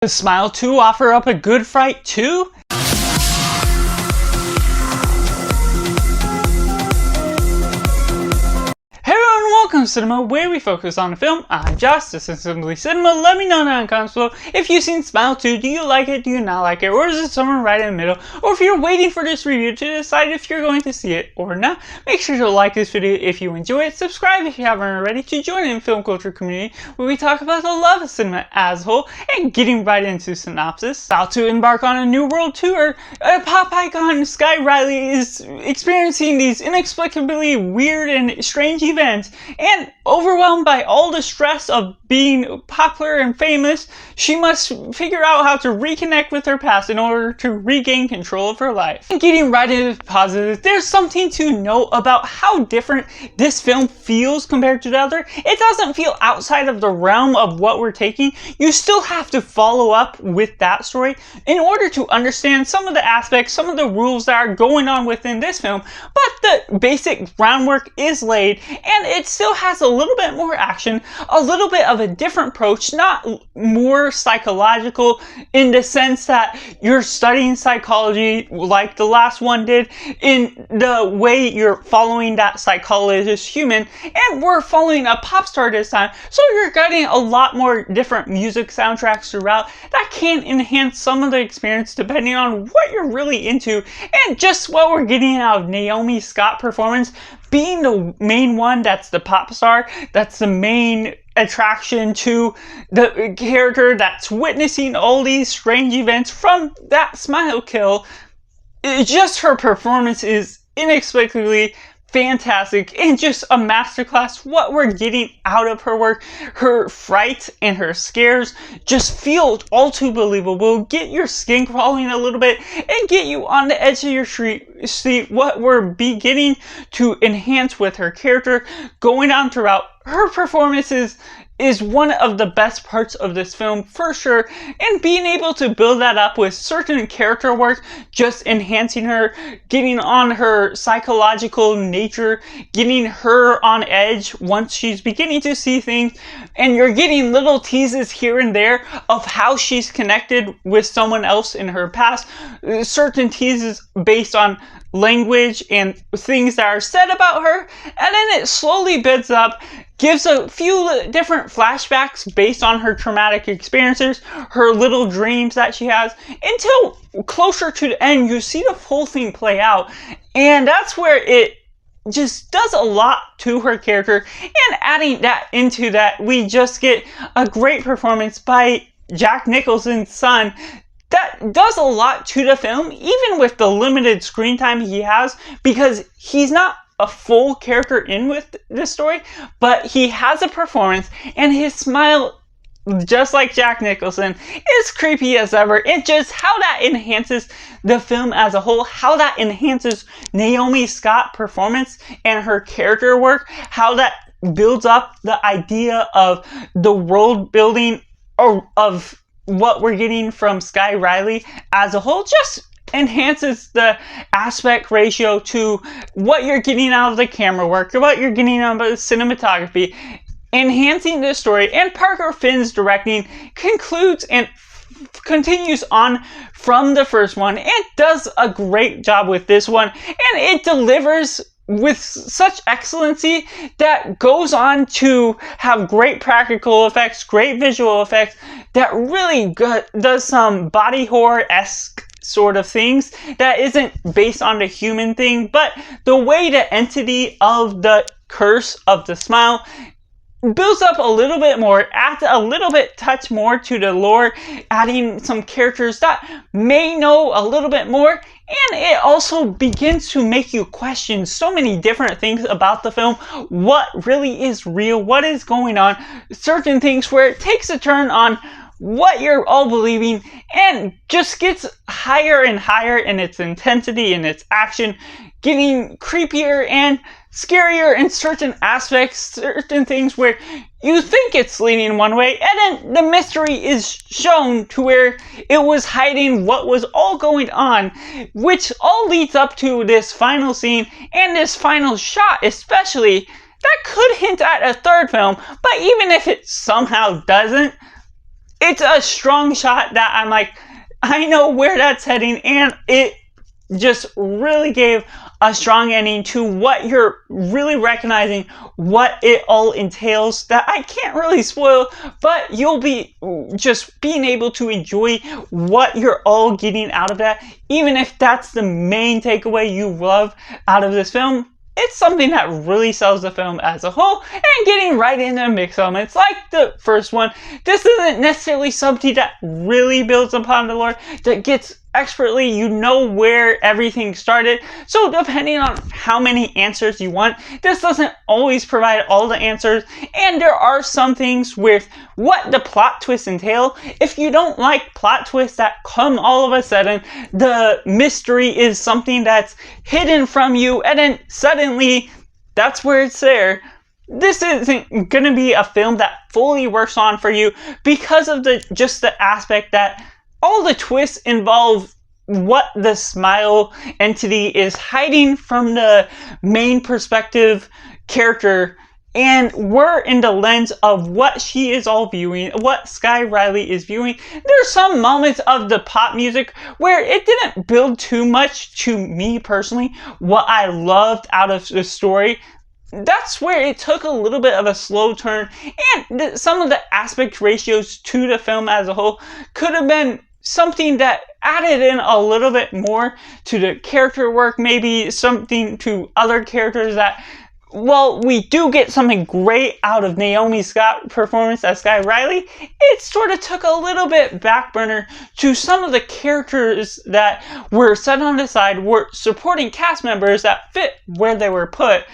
Does Smile 2 offer up a good fright too? Hey everyone, welcome to Cinema, where we focus on a film. I'm Josh, this is Simply Cinema. Let me know down in the comments below if you've seen Smile 2, do you like it, do you not like it, or is it somewhere right in the middle, or if you're waiting for this review to decide if you're going to see it or not. Make sure to like this video if you enjoy it, subscribe if you haven't already to join in the film culture community where we talk about the love of cinema as a whole, and getting right into synopsis. About to embark on a new world tour, pop icon Sky Riley is experiencing these inexplicably weird and strange events, and overwhelmed by all the stress of being popular and famous, she must figure out how to reconnect with her past in order to regain control of her life. And getting right into the positives, there's something to note about how different this film feels compared to the other. It doesn't feel outside of the realm of what we're taking. You still have to follow up with that story in order to understand some of the aspects, some of the rules that are going on within this film, but the basic groundwork is laid, and it still has a little bit more action, a little bit of a different approach, not more psychological in the sense that you're studying psychology like the last one did, in the way you're following that psychologist human, and we're following a pop star this time, so you're getting a lot more different music soundtracks throughout that can enhance some of the experience depending on what you're really into. And just what we're getting out of Naomi Scott's performance, being the main one that's the pop star, that's the main attraction to the character that's witnessing all these strange events from that smile kill. Just her performance is inexplicably fantastic and just a masterclass. What we're getting out of her work, her fright and her scares just feel all too believable, get your skin crawling a little bit and get you on the edge of your seat. What we're beginning to enhance with her character going on throughout, her performances is one of the best parts of this film for sure, and being able to build that up with certain character work, just enhancing her, getting on her psychological nature, getting her on edge once she's beginning to see things, and you're getting little teases here and there of how she's connected with someone else in her past, certain teases based on language and things that are said about her, and then it slowly builds up, gives a few different flashbacks based on her traumatic experiences, her little dreams that she has, until closer to the end you see the whole thing play out. And that's where it just does a lot to her character, and adding that into that, we just get a great performance by Jack Nicholson's son that does a lot to the film, even with the limited screen time he has, because he's not a full character in with this story, but he has a performance, and his smile, just like Jack Nicholson, is creepy as ever. And just how that enhances the film as a whole, how that enhances Naomi Scott's performance and her character work, how that builds up the idea of the world building of what we're getting from Sky Riley as a whole, just enhances the aspect ratio to what you're getting out of the camera work, what you're getting out of the cinematography, enhancing the story. And Parker Finn's directing concludes and continues on from the first one and does a great job with this one, and it delivers with such excellency that goes on to have great practical effects, great visual effects, that really does some body horror-esque sort of things that isn't based on the human thing, but the way the entity of the curse of the smile builds up a little bit more, adds a little bit touch more to the lore, adding some characters that may know a little bit more, and it also begins to make you question so many different things about the film. What really is real? What is going on? Certain things where it takes a turn on what you're all believing, and just gets higher and higher in its intensity and its action, getting creepier and scarier in certain aspects, certain things where you think it's leaning one way, and then the mystery is shown to where it was hiding what was all going on, which all leads up to this final scene and this final shot especially, that could hint at a third film. But even if it somehow doesn't, it's a strong shot that I'm like, I know where that's heading, and it just really gave a strong ending to what you're really recognizing what it all entails, that I can't really spoil, but you'll be just being able to enjoy what you're all getting out of that, even if that's the main takeaway you love out of this film. It's something that really sells the film as a whole, and getting right into mixed elements like the first one. This isn't necessarily something that really builds upon the lore, that gets expertly, you know where everything started. So depending on how many answers you want, this doesn't always provide all the answers, and there are some things with what the plot twists entail. If you don't like plot twists that come all of a sudden, the mystery is something that's hidden from you, and then suddenly that's where it's there. This isn't going to be a film that fully works on for you because of the aspect that all the twists involve what the Smile entity is hiding from the main perspective character, and we're in the lens of what she is all viewing, what Sky Riley is viewing. There's some moments of the pop music where it didn't build too much to me personally, what I loved out of the story. That's where it took a little bit of a slow turn, and some of the aspect ratios to the film as a whole could have been something that added in a little bit more to the character work, maybe something to other characters that, well, we do get something great out of Naomi Scott's performance as Sky Riley. It sort of took a little bit back burner to some of the characters that were set on the side, were supporting cast members that fit where they were put.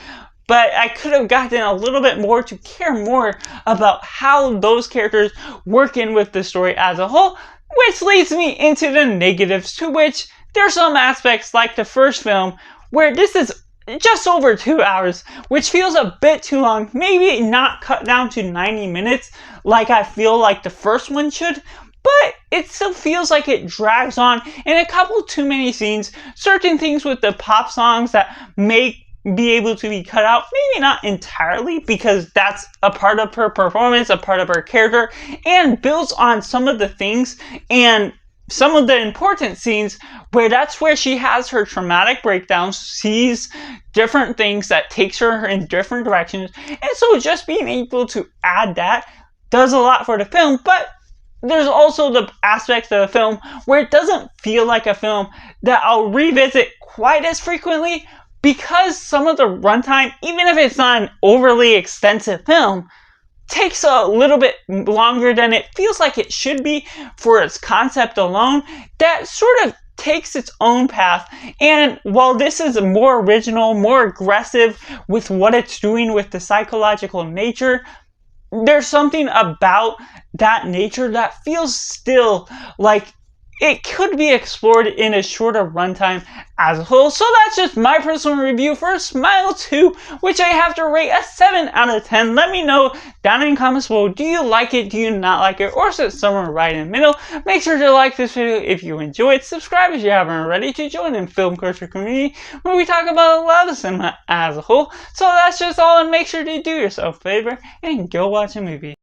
But I could have gotten a little bit more to care more about how those characters work in with the story as a whole, which leads me into the negatives, to which there's some aspects like the first film where this is just over 2 hours, which feels a bit too long, maybe not cut down to 90 minutes like I feel like the first one should, but it still feels like it drags on in a couple too many scenes. Certain things with the pop songs that may be able to be cut out, maybe not entirely, because that's a part of her performance, a part of her character, and builds on some of the things and some of the important scenes where that's where she has her traumatic breakdowns, sees different things that takes her in different directions, and so just being able to add that does a lot for the film. But there's also the aspects of the film where it doesn't feel like a film that I'll revisit quite as frequently, because some of the runtime, even if it's not an overly extensive film, takes a little bit longer than it feels like it should be for its concept alone. That sort of takes its own path, and while this is more original, more aggressive with what it's doing with the psychological nature, there's something about that nature that feels still like it could be explored in a shorter runtime as a whole. So that's just my personal review for Smile 2, which I have to rate a 7 out of 10. Let me know down in the comments below, do you like it, do you not like it, or is it somewhere right in the middle? Make sure to like this video if you enjoyed, subscribe if you haven't already to join in film culture community where we talk about a lot of cinema as a whole. So that's just all, and make sure to do yourself a favor and go watch a movie.